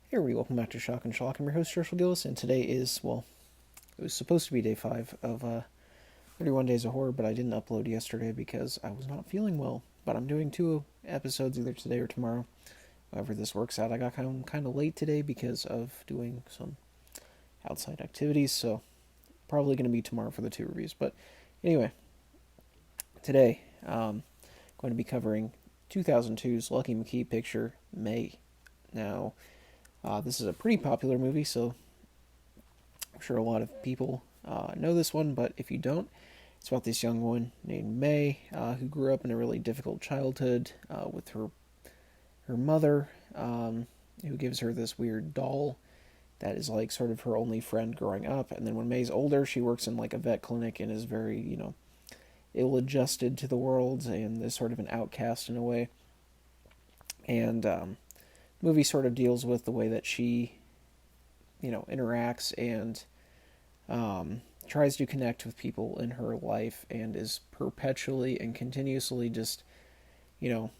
Hey everybody, welcome back to Shock and Shock. I'm your host, Joshua Gillis, and today is, well, it was supposed to be day 5 of 31 Days of Horror, but I didn't upload yesterday because I was not feeling well. But I'm doing 2 episodes either today or tomorrow, however this works out. I got kind of late today because of doing some outside activities, so probably going to be tomorrow for the 2 reviews. But anyway, today, going to be covering 2002's Lucky McKee picture, May. Now, this is a pretty popular movie, so I'm sure a lot of people know this one, but if you don't, it's about this young woman named May who grew up in a really difficult childhood with her mother, who gives her this weird doll that is like sort of her only friend growing up. And then when May's older, she works in like a vet clinic and is very, ill-adjusted to the world and is sort of an outcast in a way. And the movie sort of deals with the way that she, interacts and tries to connect with people in her life and is perpetually and continuously just, you know,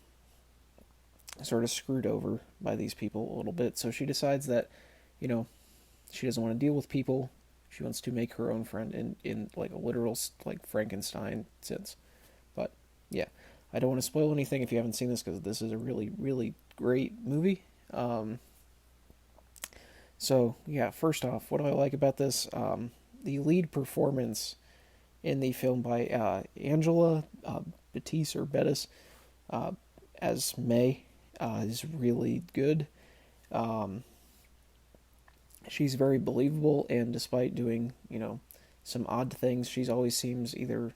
sort of screwed over by these people a little bit. So she decides that, you know, she doesn't want to deal with people. She wants to make her own friend in like a literal like Frankenstein sense. But yeah, I don't want to spoil anything if you haven't seen this because this is a really really great movie. Um, so yeah, first off, what do I like about this? The lead performance in the film by Angela Batiste or Bettis uh, as May is really good. Um, she's very believable, and despite doing some odd things, she's always seems either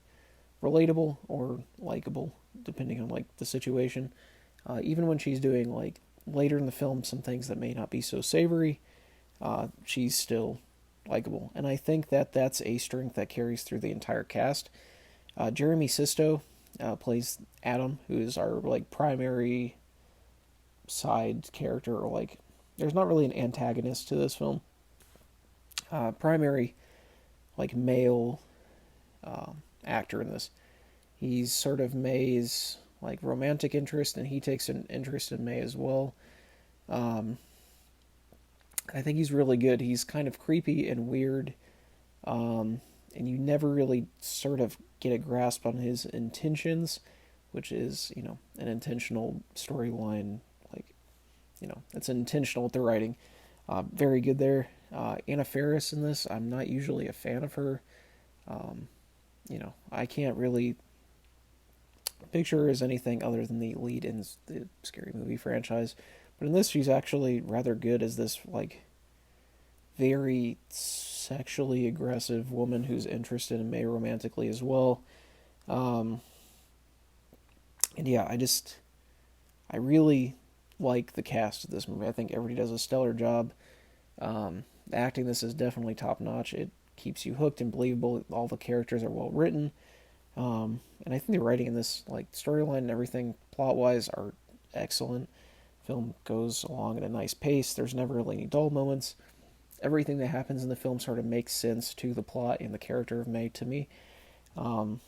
relatable or likable, depending on like the situation. Even when she's doing like later in the film some things that may not be so savory, she's still likable, and I think that that's a strength that carries through the entire cast. Jeremy Sisto plays Adam, who is our like primary side character, or like there's not really an antagonist to this film. Primary like male actor in this. He's sort of May's like romantic interest, and he takes an interest in May as well. Um, I think he's really good. He's kind of creepy and weird, and you never really sort of get a grasp on his intentions, which is an intentional storyline. Like it's intentional with the writing. Very good there. Anna Faris in this. I'm not usually a fan of her. Um, I can't really picture her as anything other than the lead in the Scary Movie franchise. But in this, she's actually rather good as this like very sexually aggressive woman who's interested in May romantically as well. Um, and yeah, I really like the cast of this movie. I think everybody does a stellar job. The acting this is definitely top notch. It keeps you hooked and believable. All the characters are well written. And I think the writing in this, like storyline and everything, plot wise, are excellent. Film goes along at a nice pace. There's never really any dull moments. Everything that happens in the film sort of makes sense to the plot and the character of May to me. Um,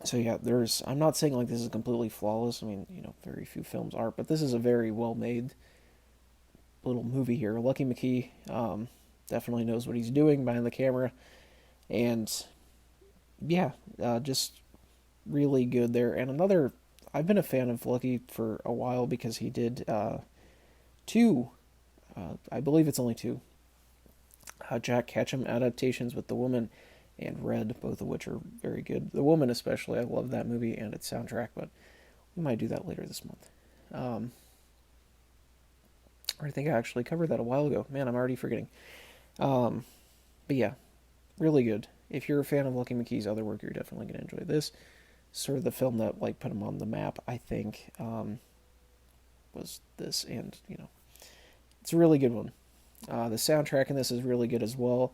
so yeah, I'm not saying like this is completely flawless. I mean, very few films are, but this is a very well made little movie here. Lucky McKee definitely knows what he's doing behind the camera, and yeah, just really good there. And I've been a fan of Lucky for a while because he did two, I believe it's only two, Jack Ketchum adaptations with The Woman and Red, both of which are very good. The Woman especially, I love that movie and its soundtrack, but we might do that later this month. Um, I think I actually covered that a while ago. Man, I'm already forgetting. Um, but yeah, really good. If you're a fan of Lucky McKee's other work, you're definitely going to enjoy this. Sort of the film that like put him on the map, I think, was this, and it's a really good one. The soundtrack in this is really good as well.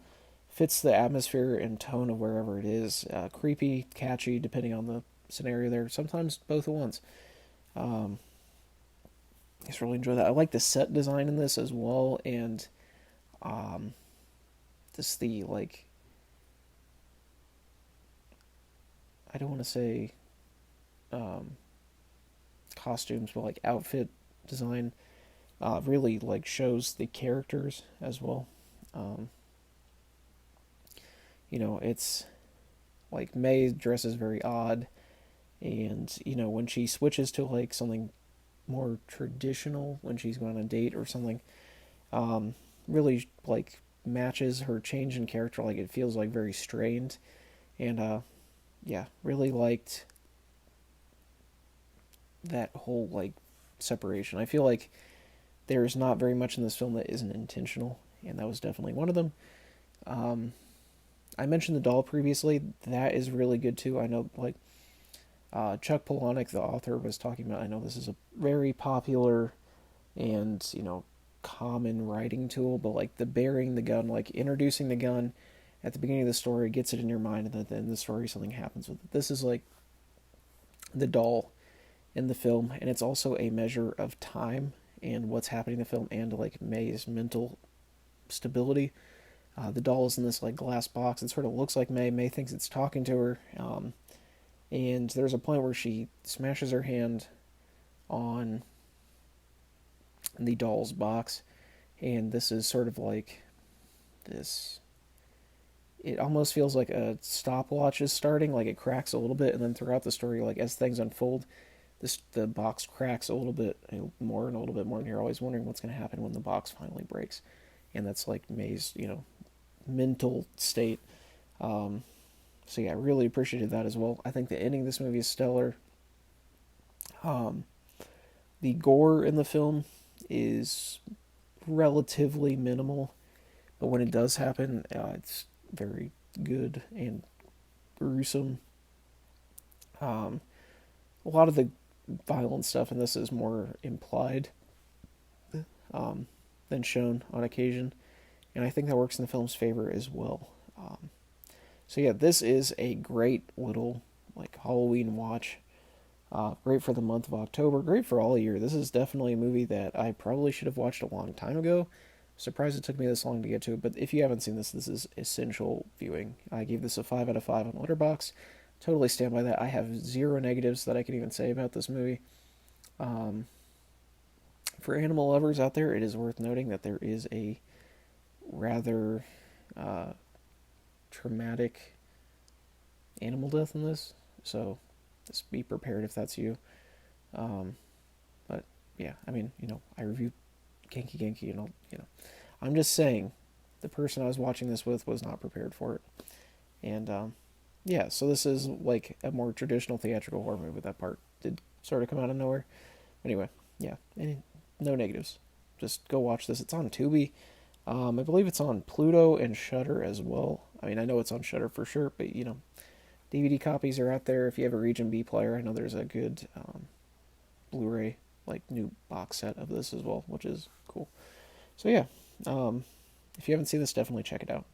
Fits the atmosphere and tone of wherever it is. Creepy, catchy, depending on the scenario there. Sometimes both at once. Um, I just really enjoy that. I like the set design in this as well, and um, just the like. I don't want to say um, costumes, but like outfit design. really like shows the characters as well. Um, it's like May dresses very odd, and when she switches to like something more traditional when she's going on a date or something, um, really like matches her change in character. Like it feels like very strained, and yeah, really liked that whole like separation. I feel like there's not very much in this film that isn't intentional, and that was definitely one of them. Um, I mentioned the doll previously. That is really good too. I know, like Chuck Palahniuk, the author, was talking about. I know this is a very popular and common writing tool, but like the burying the gun, like introducing the gun at the beginning of the story, gets it in your mind, and then at the end of the story something happens with it. This is like the doll in the film, and it's also a measure of time and what's happening in the film, and like May's mental stability. The doll is in this like glass box. It sort of looks like May. May thinks it's talking to her, and there's a point where she smashes her hand on the doll's box, and this is sort of like this. It almost feels like a stopwatch is starting, like it cracks a little bit, and then throughout the story, like as things unfold, the box cracks a little bit more and a little bit more, and you're always wondering what's going to happen when the box finally breaks, and that's like May's mental state. Um, so yeah, I really appreciated that as well. I think the ending of this movie is stellar. Um, the gore in the film is relatively minimal, but when it does happen, it's very good and gruesome. Um, a lot of the violent stuff in this is more implied um, than shown on occasion, and I think that works in the film's favor as well. So yeah, this is a great little like Halloween watch. Great for the month of October. Great for all year. This is definitely a movie that I probably should have watched a long time ago. Surprised it took me this long to get to it, but if you haven't seen this, this is essential viewing. I gave this a 5 out of 5 on Letterboxd. Totally stand by that. I have zero negatives that I can even say about this movie. Um, for animal lovers out there, it is worth noting that there is a rather uh, traumatic animal death in this, so just be prepared if that's you. Um, but yeah, I mean, I reviewed Genki Genki, and I'm just saying, the person I was watching this with was not prepared for it, and yeah, so this is like a more traditional theatrical horror movie. That part did sort of come out of nowhere. Anyway, yeah, no negatives. Just go watch this. It's on Tubi. I believe it's on Pluto and Shudder as well. I mean, I know it's on Shudder for sure, but DVD copies are out there. If you have a Region B player, I know there's a good Blu-ray like new box set of this as well, which is cool. So yeah, if you haven't seen this, definitely check it out.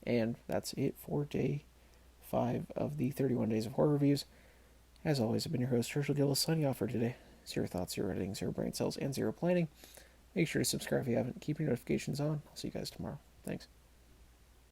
And that's it for day 5 of the 31 Days of Horror Reviews. As always, I've been your host, Herschel Gillis, signing off for today. Zero thoughts, zero editing, zero brain cells, and zero planning. Make sure to subscribe if you haven't. Keep your notifications on. I'll see you guys tomorrow. Thanks.